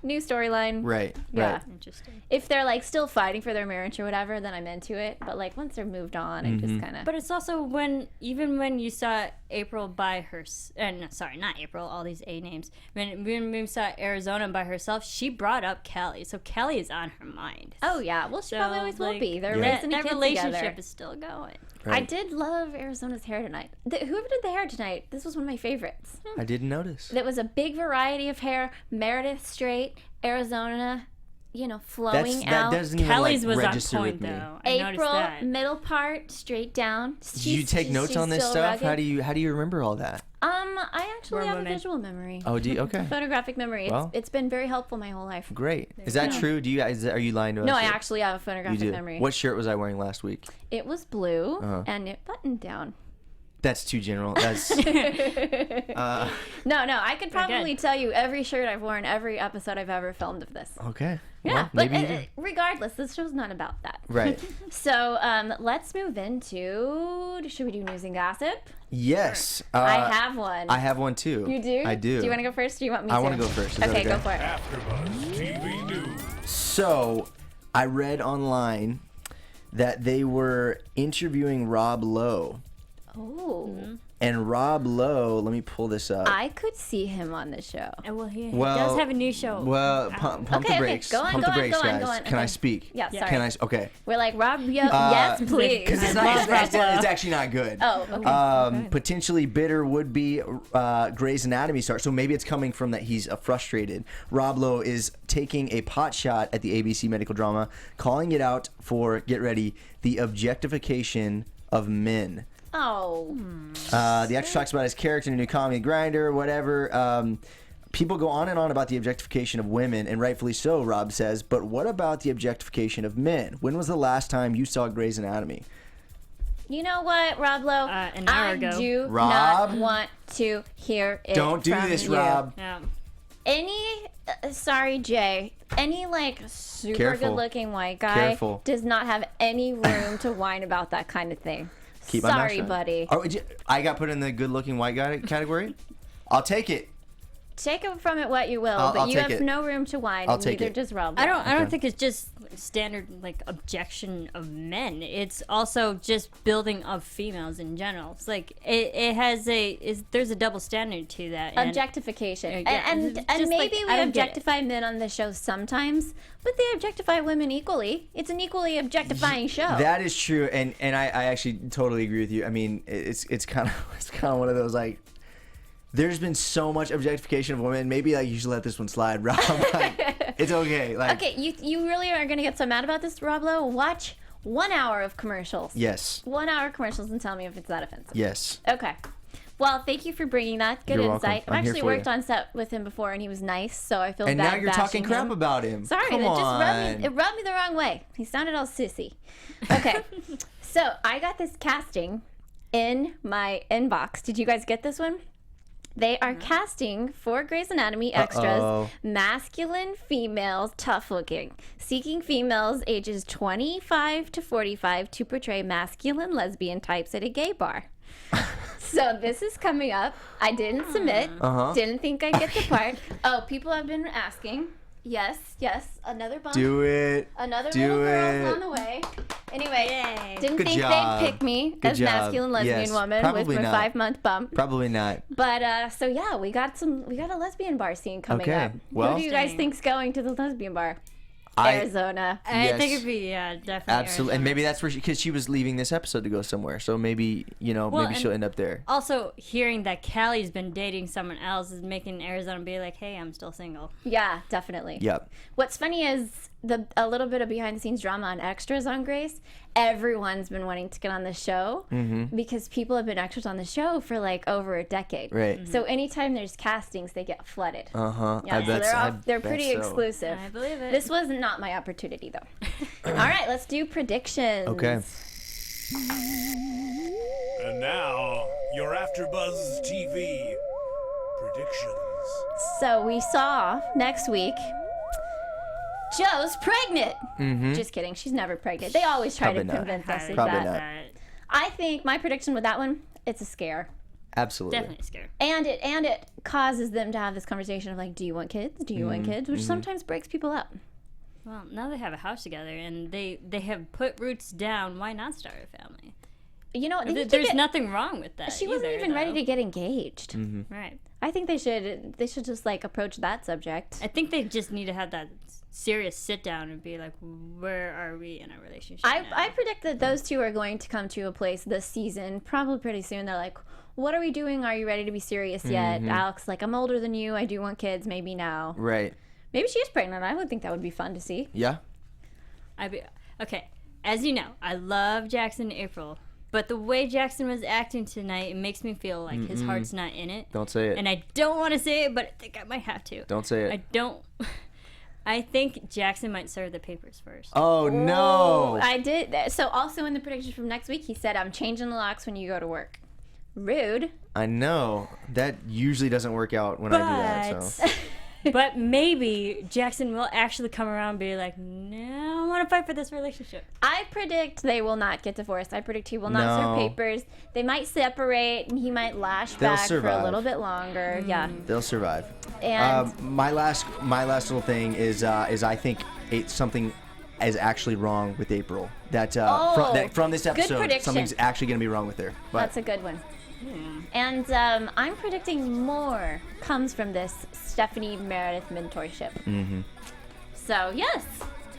new storyline. Right. Yeah. Right. Interesting. If they're like still fighting for their marriage or whatever, then I'm into it. But like once they're moved on, I just kind of. But it's also even when you saw April by her, sorry, not April, all these A names. When we saw Arizona by herself, she brought up Callie, so Callie is on her mind. Oh yeah, well she probably always will be. They're Yeah. raising a That kid relationship together. is still going. I Right. did love Arizona's hair tonight. Whoever did the hair tonight, this was one of my favorites. I didn't notice. There was a big variety of hair. Meredith straight, Arizona, flowing That out. doesn't even Callie's was on register point with me. though. I noticed April, that. middle part, straight down. Do you take notes on this still stuff? rugged. How do you remember all that? I actually We're have women. a visual memory. Oh, do you? Okay. Photographic memory. Well. It's been very helpful my whole life. Great. Is that true? Do you guys? Are you lying to us? No, I or- actually have a You photographic do. memory. What shirt was I wearing last week? It was blue and it buttoned down. That's too general. That's No, I could probably good. tell you every shirt I've worn, every episode I've ever filmed of this. okay. Yeah, Well, but maybe you do. regardless, this show's not about that. Right. So let's move into. Should we do news and gossip? Yes. I have one. I have one too. You do? I do. Do you want to go first? Or do you want me to? I wanna go first. Is that Okay, okay? go for it. AfterBuzz TV News. So, I read online that they were interviewing Rob Lowe. Oh, And Rob Lowe, let me pull this up. I could see him on the show. Well, he Well- does have a new show. Well, pump Okay, the okay, brakes. go on, Pump go the on, brakes, go on, guys. go on. Can I Okay. speak? Yeah, sorry. Can I? Okay. We're like Rob. Yes, please. Because it's I not. love Rob Lowe. It's actually not good. Oh, okay. Potentially bitter would be Grey's Anatomy star. So maybe it's coming from that he's frustrated. Rob Lowe is taking a pot shot at the ABC medical drama, calling it out for, get ready, the objectification of men. Oh. The actor talks about his character in a new comedy, Grinder, whatever. People go on and on about the objectification of women, and rightfully so, Rob says. But what about the objectification of men? When was the last time you saw Grey's Anatomy? You know what, Rob Lowe? An hour ago. I do Rob? not want to hear it. Don't do from this, you. Rob. Yeah. Sorry, Jay. Any like super Careful. good-looking white guy Careful. does not have any room to whine about that kind of thing. Keep my mouth Sorry, shut. buddy. Oh, I got put in the good-looking white guy category? I'll take it. Take it from it what you will, I'll but you take have it. no room to whine. I'll and take neither it. does Rob. I Lowe. don't think it's just standard like objection of men. It's also just building of females in general. It's like it has there's a double standard to that. And Objectification, Yeah, and just maybe like, we I don't get it. objectify men on the show sometimes, but they objectify women equally. It's an equally objectifying show. That is true, and I actually totally agree with you. I mean, it's kind of one of those like. There's been so much objectification of women. Maybe like you should let this one slide, Rob. Like, it's okay. Like, Okay, you really are gonna get so mad about this, Rob Lowe? Watch 1 hour of commercials. yes, 1 hour of commercials and tell me if it's that offensive. yes. Okay. Well, thank you for bringing that. Good You're insight. welcome. I'm I've here actually for worked you. on set with him before, and he was nice, so I feel And bad now you're talking bashing crap him. about him. Sorry, Come that just on. rubbed me the wrong way. He sounded all sissy. Okay, so I got this casting in my inbox. Did you guys get this one? They are casting for Grey's Anatomy extras, Uh-oh. masculine females, tough looking, seeking females ages 25 to 45 to portray masculine lesbian types at a gay bar. So this is coming up. I didn't submit. Uh-huh. Didn't think I'd get the part. Oh, people have been asking. Yes. Another bump. Do it. Another Do little girl's it. on the way. Anyway, Yay. didn't Good think job. they'd pick me Good as job. masculine lesbian Yes, woman probably with my not. 5-month bump. Probably not. But so yeah, we got a lesbian bar scene coming Okay, up. well- Who do you guys Interesting. think's going to the lesbian bar? I- Arizona. I Yes. think it'd be definitely Absolutely, and Arizona. maybe that's where because she was leaving this episode to go somewhere. So maybe Well, maybe and- she'll end up there. Also, hearing that Callie's been dating someone else is making Arizona be like, "Hey, I'm still single." Yeah, definitely. Yep. What's funny is a little bit of behind the scenes drama on extras on Grace. Everyone's been wanting to get on the show because people have been extras on the show for like over a decade. Right. So anytime there's castings, they get flooded. Uh huh. Yeah, I so bet. they're pretty so. exclusive. I believe it. This was not my opportunity though. All right, let's do predictions. Okay. And now, your AfterBuzz TV predictions. So we saw next week Joe's pregnant. Just kidding. She's never pregnant. They always try Probably to not. convince us of Probably that. not. I think my prediction with that one, it's a scare. Absolutely. Definitely scared. And it causes them to have this conversation of like, do you want kids? Do you want kids? Which sometimes breaks people up. Well, now they have a house together and they have put roots down. Why not start a family? You know, There's nothing wrong with that. She wasn't even ready to get engaged. Right. I think they should just like approach that subject. I think they just need to have that serious sit down and be like, where are we in our relationship? I predict that those two are going to come to a place this season, probably pretty soon. They're like, what are we doing? Are you ready to be serious yet? Alex, like, I'm older than you. I do want kids. Maybe now. Right. Maybe she is pregnant. I would think that would be fun to see. Yeah. Okay. As you know, I love Jackson and April. But the way Jackson was acting tonight, it makes me feel like his heart's not in it. Don't say it. And I don't want to say it, but I think I might have to. Don't say it. I don't. I think Jackson might serve the papers first. Oh, no. I did. So also in the prediction from next week, he said, I'm changing the locks when you go to work. Rude. I know. That usually doesn't work out when I do that. So. But maybe Jackson will actually come around and be like, no, I want to fight for this relationship. I predict they will not get divorced. I predict he will not serve papers. They might separate, and he might lash back for a little bit longer. Yeah. They'll survive. And my last little thing is I think something is actually wrong with April. That from this episode, prediction. something's actually going to be wrong with her. But that's a good one. And I'm predicting more comes from this Stephanie Meredith mentorship. So, yes.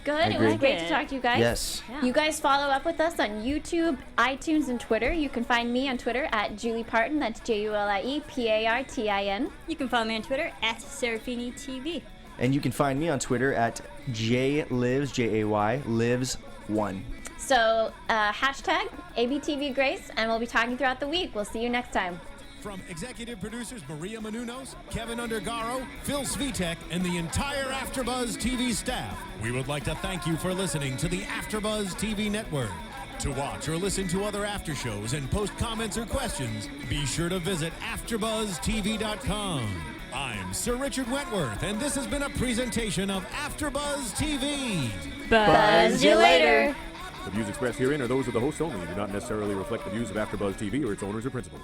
Good. It was great to talk to you guys. Yes. Yeah. You guys follow up with us on YouTube, iTunes, and Twitter. You can find me on Twitter at Julie Partin. That's JuliePartin. You can follow me on Twitter at Serafini TV. And you can find me on Twitter at JLives, Jay, lives1. So, hashtag ABTV Grace, and we'll be talking throughout the week. We'll see you next time. From executive producers Maria Menounos, Kevin Undergaro, Phil Svitek, and the entire AfterBuzz TV staff, we would like to thank you for listening to the AfterBuzz TV network. To watch or listen to other after shows and post comments or questions, be sure to visit AfterBuzzTV.com. I'm Sir Richard Wentworth, and this has been a presentation of AfterBuzz TV. Buzz you later. The views expressed herein are those of the hosts only and do not necessarily reflect the views of AfterBuzz TV or its owners or principals.